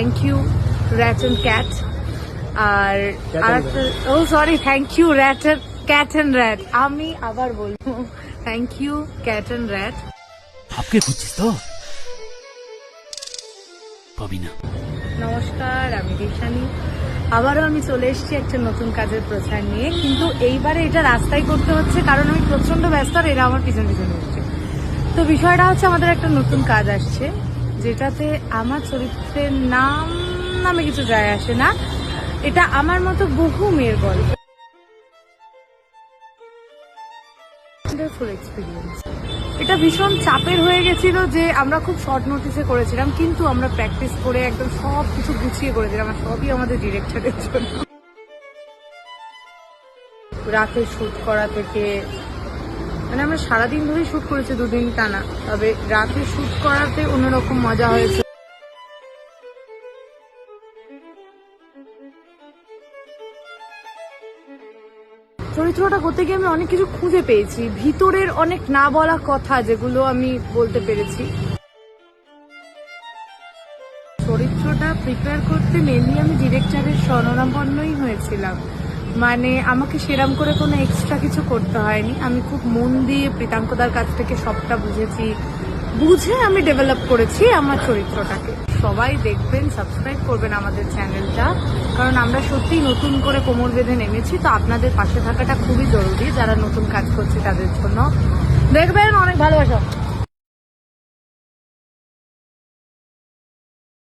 Thank you rat and cat. আর sorry, thank you cat and rat. আমি আবার বলবো thank you cat and rat. আপকে খুঁজছিস তো পাবি না। নমস্কার, আমি ঋষানি। আবারও আমি চলে এসেছি একটা নতুন কাজের প্রচার নিয়ে, কিন্তু এইবারে এটা রাস্তায় করতে হচ্ছে কারণ আমি প্রচন্ড ব্যস্ত আর এরা আমার পিছন পিছনে এসছে। তো বিষয়টা হচ্ছে আমাদের একটা নতুন কাজ আসছে যেটাতে আমার চরিত্রের নামে কিছু যায় আসে না। এটা আমার মতো বহু মেয়ের গল্প, এক্সপিরিয়েন্স। এটা ভীষণ চাপের হয়ে গেছিল যে আমরা খুব শর্ট নোটিসে করেছিলাম, কিন্তু আমরা প্র্যাকটিস করে একদম সব কিছু গুছিয়ে করেছিলাম, আর সবই আমাদের ডিরেক্টরের জন্য। রাতে শুট করা থেকে মানে আমরা সারাদিন ধরেই শুট করেছি, 2 দিন টানা। তবে রাতে শুট করাতে অন্যরকম মজা হয়েছে। চরিত্রটা করতে গিয়ে আমি অনেক কিছু খুঁজে পেয়েছি, ভিতরের অনেক না বলা কথা যেগুলো আমি বলতে পেরেছি। চরিত্রটা প্রিপেয়ার করতে মেনলি আমি ডিরেক্টরের শরণাপন্নই হয়েছিলাম। মানে আমাকে সেরাম করে কোনো এক্সট্রা কিছু করতে হয়নি। আমি খুব মন দিয়ে প্রীতাঙ্কদার কাছ থেকে সবটা বুঝে আমি ডেভেলপ করেছি আমার চরিত্রটাকে। সবাই দেখবেন, সাবস্ক্রাইব করবেন আমাদের চ্যানেলটা, কারণ আমরা সত্যি নতুন করে কোমর বেঁধে নেমেছি। তো আপনাদের পাশে থাকাটা খুবই জরুরি, যারা নতুন কাজ করছে তাদের জন্য। দেখবেন, অনেক ভালোবাসা।